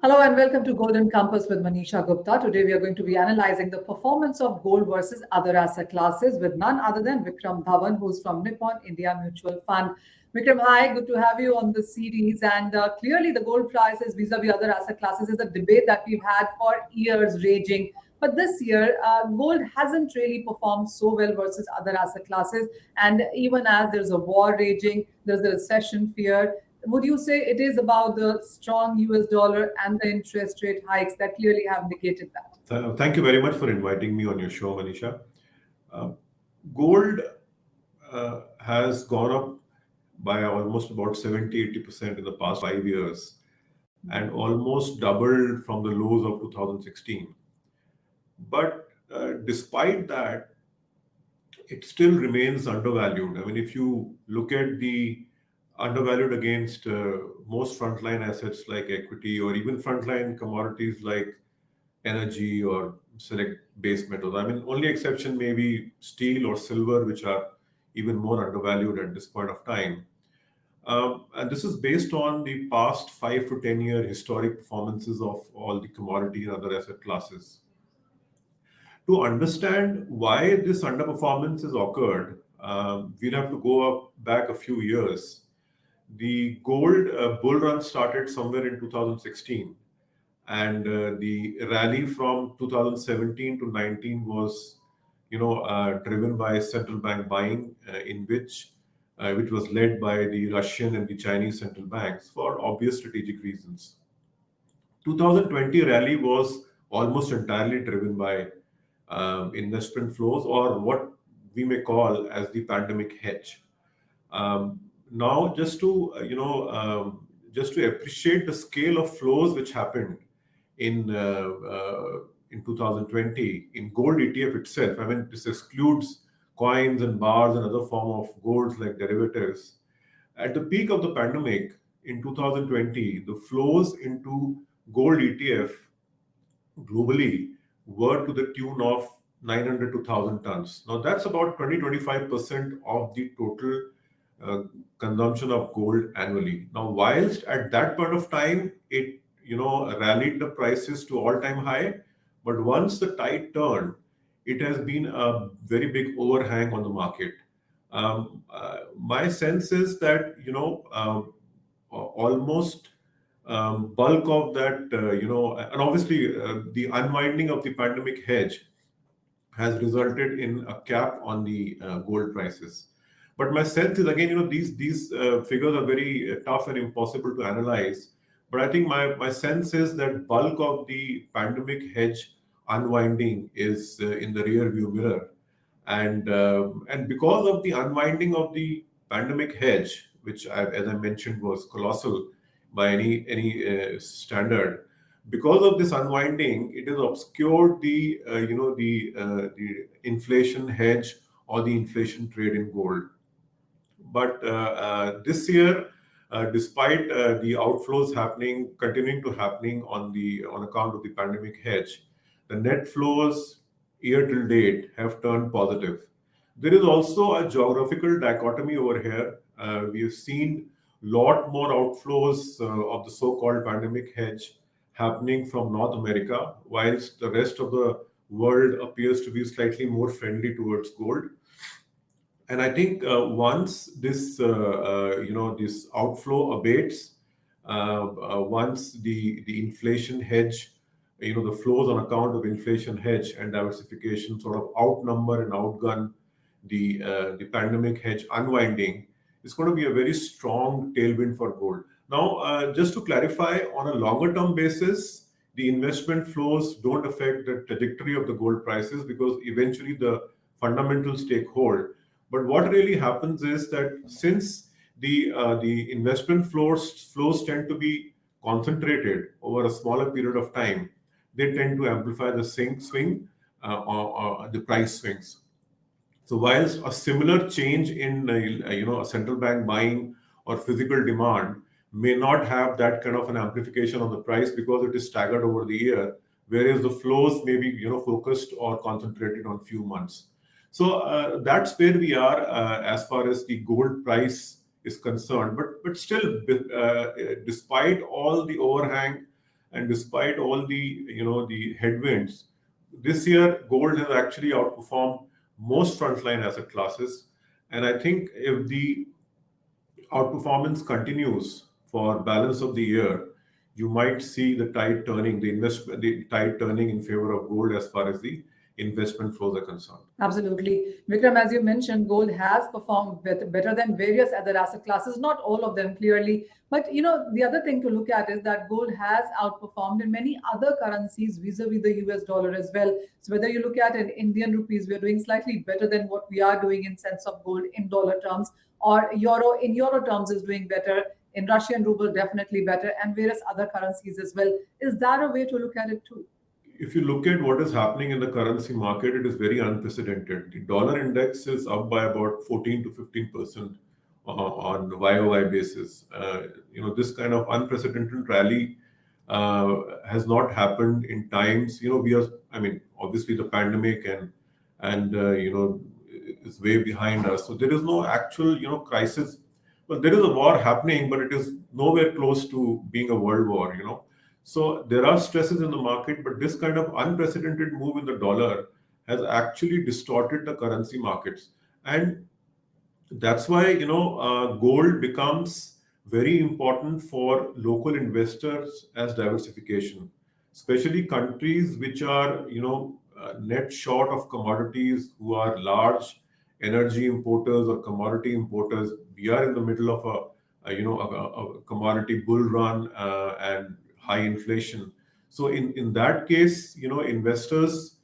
Hello and welcome to Golden Compass with Manisha Gupta. Today we are going to be analyzing the performance of gold versus other asset classes with none other than Vikram Dhawan, who's from Nippon India Mutual Fund. Vikram, hi, good to have you on the series. And clearly, the gold prices vis-a-vis other asset classes is a debate that we've had for years raging. But this year, gold hasn't really performed so well versus other asset classes. And even as there's a war raging, there's a recession fear. Would you say it is about the strong US dollar and the interest rate hikes that clearly have negated that? Thank you very much for inviting me on your show, Manisha. Uh, Gold has gone up by almost about 70-80% in the past 5 years and almost doubled from the lows of 2016. But despite that, it still remains undervalued. I mean, if you look at the undervalued against most frontline assets like equity or even frontline commodities like energy or select base metals. I mean, only exception may be steel or silver, which are even more undervalued at this point of time. And this is based on the past 5 to 10 year historic performances of all the commodity and other asset classes. To understand why this underperformance has occurred, we'll have to go back a few years. The gold bull run started somewhere in 2016, and the rally from 2017 to 19 was, driven by central bank buying, in which was led by the Russian and the Chinese central banks for obvious strategic reasons. 2020 rally was almost entirely driven by investment flows, or what we may call as the pandemic hedge. Now, just to appreciate the scale of flows which happened in 2020 in gold ETF itself. I mean, this excludes coins and bars and other form of golds like derivatives. At the peak of the pandemic in 2020, the flows into gold ETF globally were to the tune of 900 to 1,000 tons. Now, that's about 20-25% of the total uh, consumption of gold annually. Now, whilst at that point of time, it rallied the prices to all-time high, but once the tide turned, it has been a very big overhang on the market. My sense is that almost bulk of that, and obviously the unwinding of the pandemic hedge has resulted in a cap on the gold prices. But my sense is again, these figures are very tough and impossible to analyze. But I think my sense is that bulk of the pandemic hedge unwinding is in the rear view mirror, and because of the unwinding of the pandemic hedge, which as I mentioned was colossal by any standard, because of this unwinding, it has obscured the inflation hedge or the inflation trade in gold. But this year, despite the outflows continuing to happening on account of the pandemic hedge, the net flows year till date have turned positive. There is also a geographical dichotomy over here. We have seen lot more outflows of the so-called pandemic hedge happening from North America, whilst the rest of the world appears to be slightly more friendly towards gold. And I think once this outflow abates, once the inflation hedge, the flows on account of inflation hedge and diversification sort of outnumber and outgun the pandemic hedge unwinding, it's going to be a very strong tailwind for gold. Now, just to clarify, on a longer term basis, the investment flows don't affect the trajectory of the gold prices because eventually the fundamentals take hold. But what really happens is that since the investment flows tend to be concentrated over a smaller period of time, they tend to amplify the swing or the price swings. So whilst a similar change in a central bank buying or physical demand may not have that kind of an amplification on the price because it is staggered over the year, whereas the flows may be focused or concentrated on few months. So that's where we are as far as the gold price is concerned. But still, despite all the overhang and despite all the headwinds, this year gold has actually outperformed most frontline asset classes. And I think if the outperformance continues for balance of the year, you might see the tide turning in favor of gold as far as the investment flows are concerned. Absolutely. Vikram, as you mentioned, gold has performed better than various other asset classes, not all of them clearly. But the other thing to look at is that gold has outperformed in many other currencies vis-a-vis the US dollar as well. So whether you look at in Indian rupees, we're doing slightly better than what we are doing in sense of gold in dollar terms, or euro in euro terms is doing better. In Russian ruble, definitely better, and various other currencies as well. Is that a way to look at it too? If you look at what is happening in the currency market, it is very unprecedented. The dollar index is up by about 14 to 15% on YOY basis. This kind of unprecedented rally has not happened in times. Obviously the pandemic and is way behind us. So there is no actual crisis. Well, there is a war happening, but it is nowhere close to being a world war. So there are stresses in the market, but this kind of unprecedented move in the dollar has actually distorted the currency markets. And that's why gold becomes very important for local investors as diversification, especially countries which are net short of commodities, who are large energy importers or commodity importers. We are in the middle of a commodity bull run and high inflation. So in that case, investors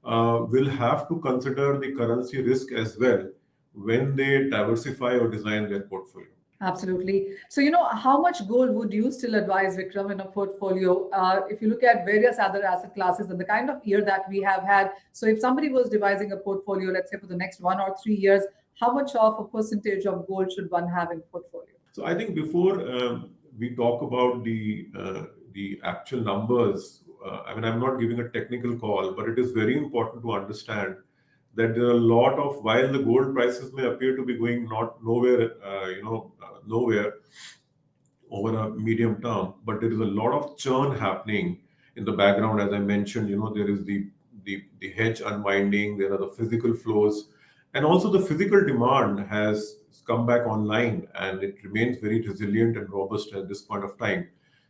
will have to consider the currency risk as well when they diversify or design their portfolio. Absolutely. So, how much gold would you still advise, Vikram, in a portfolio? If you look at various other asset classes and the kind of year that we have had, so if somebody was devising a portfolio, let's say for the next 1 or 3 years, how much of a percentage of gold should one have in portfolio? So I think before we talk about the actual numbers, I'm not giving a technical call, but it is very important to understand that there are a lot of, while the gold prices may appear to be going nowhere over a medium term, but there is a lot of churn happening in the background. As I mentioned, there is the hedge unwinding, there are the physical flows, and also the physical demand has come back online, and it remains very resilient and robust at this point of time.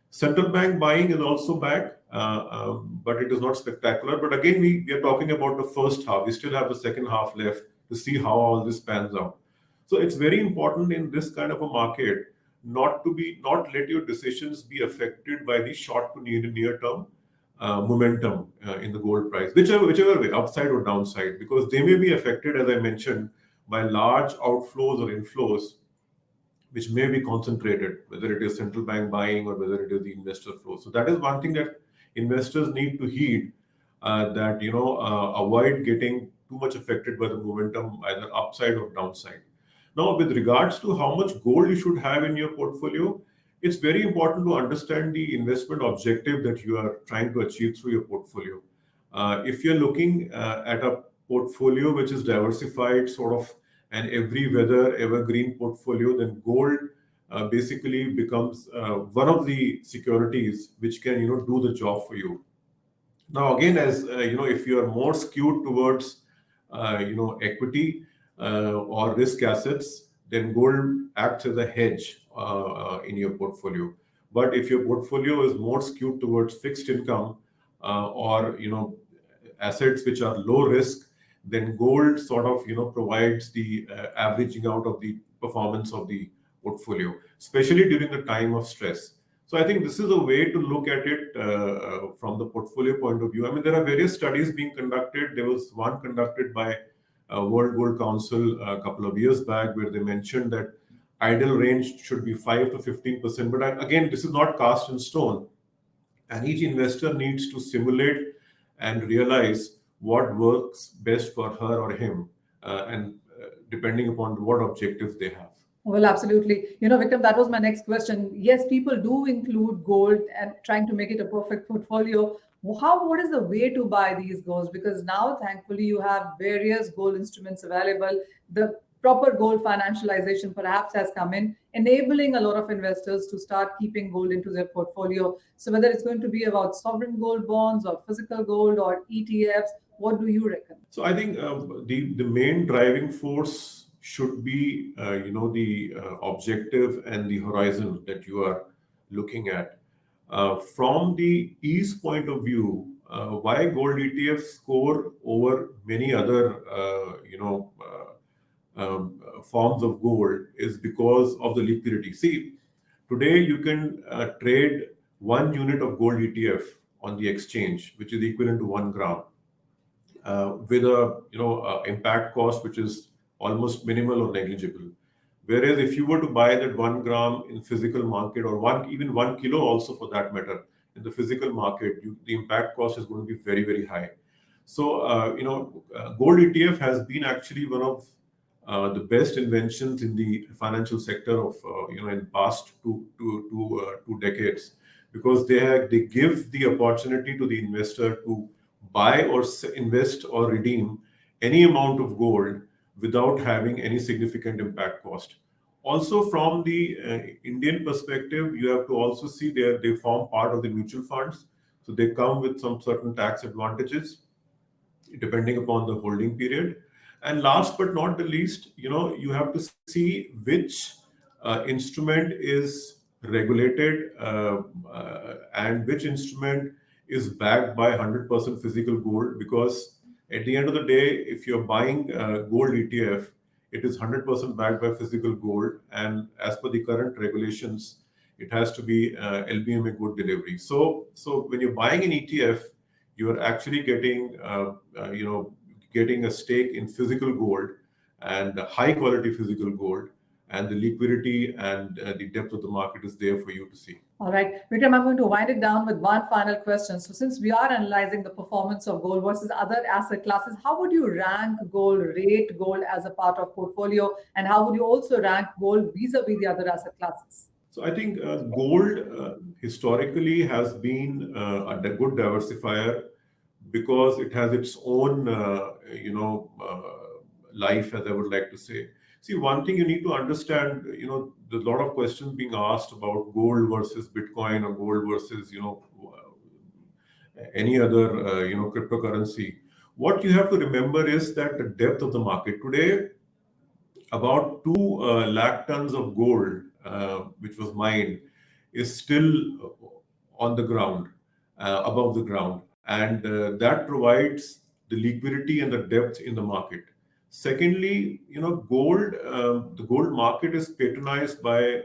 Central bank buying is also back, but it is not spectacular. But again, we are talking about the first half. We still have the second half left to see how all this pans out. So it's very important in this kind of a market not let your decisions be affected by the short to near term momentum in the gold price, whichever way, upside or downside, because they may be affected, as I mentioned, by large outflows or inflows, which may be concentrated, whether it is central bank buying or whether it is the investor flow. So that is one thing that investors need to heed, avoid getting too much affected by the momentum, either upside or downside. Now, with regards to how much gold you should have in your portfolio, it's very important to understand the investment objective that you are trying to achieve through your portfolio. If you're looking at a portfolio which is diversified, sort of an every weather evergreen portfolio, then gold basically becomes one of the securities which can do the job for you. Now again, as if you are more skewed towards equity or risk assets, then gold acts as a hedge in your portfolio. But if your portfolio is more skewed towards fixed income or assets which are low risk, then gold sort of provides the averaging out of the performance of the portfolio, especially during the time of stress. So I think this is a way to look at it from the portfolio point of view. There are various studies being conducted. There was one conducted by World Gold Council a couple of years back, where they mentioned that ideal range should be 5 to 15%. But again, this is not cast in stone, and each investor needs to simulate and realize what works best for her or him, and depending upon what objectives they have. Well, absolutely. Vikram, that was my next question. Yes, people do include gold and trying to make it a perfect portfolio. What is the way to buy these golds? Because now, thankfully, you have various gold instruments available. The proper gold financialization perhaps has come in, enabling a lot of investors to start keeping gold into their portfolio. So whether it's going to be about sovereign gold bonds or physical gold or ETFs, what do you reckon? So I think the main driving force should be the objective and the horizon that you are looking at. From the ease point of view, why gold ETFs score over many other forms of gold is because of the liquidity. See, today you can trade 1 unit of gold ETF on the exchange, which is equivalent to 1 gram, with a impact cost which is almost minimal or negligible. Whereas if you were to buy that 1 gram in physical market, or even 1 kilo also for that matter, in the physical market, the impact cost is going to be very, very high. So gold ETF has been actually one of the best inventions in the financial sector of in past two decades, because they give the opportunity to the investor to buy or invest or redeem any amount of gold without having any significant impact cost. Also, from the Indian perspective, you have to also see they form part of the mutual funds, so they come with some certain tax advantages depending upon the holding period. And last but not the least, you have to see which instrument is regulated and which instrument is backed by 100% physical gold. Because at the end of the day, if you're buying gold ETF, it is 100% backed by physical gold, and as per the current regulations, it has to be LBMA good delivery. So when you're buying an ETF, you are actually getting a stake in physical gold, and high quality physical gold, and the liquidity and the depth of the market is there for you to see. All right, Vikram, I'm going to wind it down with one final question. So since we are analyzing the performance of gold versus other asset classes, how would you rank gold, rate gold as a part of portfolio, and how would you also rank gold vis-a-vis the other asset classes? So I think gold historically has been a good diversifier, because it has its own life, as I would like to say. See, one thing you need to understand, there's a lot of questions being asked about gold versus Bitcoin, or gold versus any other cryptocurrency. What you have to remember is that the depth of the market today, about 2 lakh tons of gold which was mined, is still on the ground, above the ground, and that provides the liquidity and the depth in the market. Secondly, the gold market is patronized by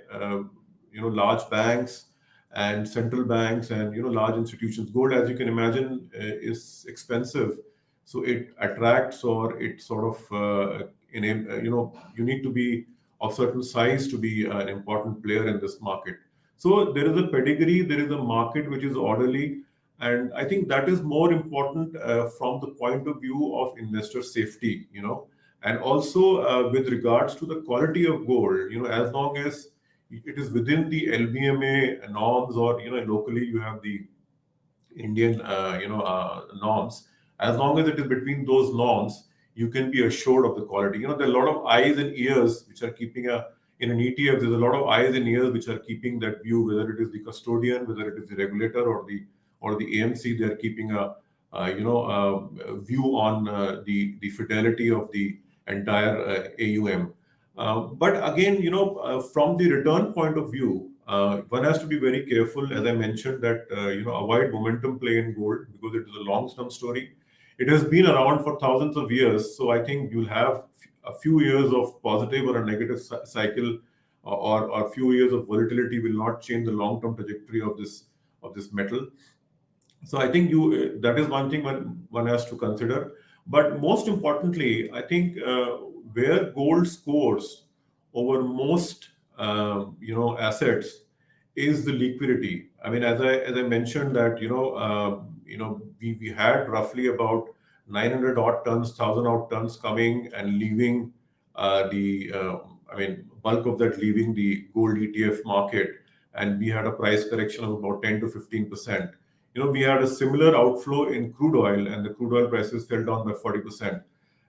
large banks and central banks and large institutions. Gold, as you can imagine, is expensive, so it attracts, or it sort of you need to be of certain size to be an important player in this market. So there is a pedigree, there is a market which is orderly, and I think that is more important from the point of view of investor safety, and also with regards to the quality of gold. As long as it is within the LBMA norms, or locally you have the Indian norms, as long as it is between those norms, you can be assured of the quality. There are a lot of eyes and ears which are keeping in an ETF. There's a lot of eyes and ears which are keeping that view, whether it is the custodian, whether it is the regulator, or the AMC. They are keeping a view on the fidelity of the entire AUM. But again, from the return point of view, one has to be very careful, as I mentioned, that avoid momentum play in gold, because it is a long-term story. It has been around for thousands of years, so I think you'll have a few years of positive or a negative cycle, or a few years of volatility will not change the long-term trajectory of this metal. So I think that is one thing one has to consider. But most importantly, I think where gold scores over most assets is the liquidity. I mean, as I mentioned that we had roughly about 900 odd tons, 1,000 odd tons coming and leaving bulk of that leaving the gold ETF market, and we had a price correction of about 10 to 15%. We had a similar outflow in crude oil, and the crude oil prices fell down by 40%.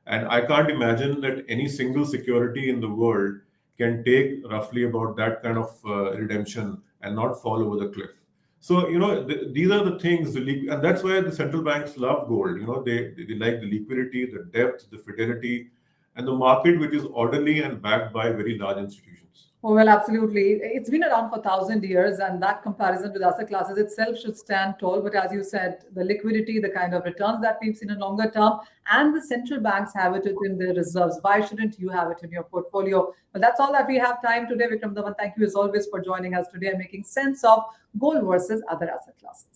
And I can't imagine that any single security in the world can take roughly about that kind of redemption and not fall over the cliff. So, these are the things, and that's why the central banks love gold. They like the liquidity, the depth, the fidelity, and the market, which is orderly and backed by very large institutions. Oh, well, absolutely. It's been around for 1,000 years, and that comparison with asset classes itself should stand tall. But as you said, the liquidity, the kind of returns that we've seen in longer term, and the central banks have it in their reserves. Why shouldn't you have it in your portfolio? But that's all that we have time today. Vikram Dhawan, thank you as always for joining us today and making sense of gold versus other asset classes.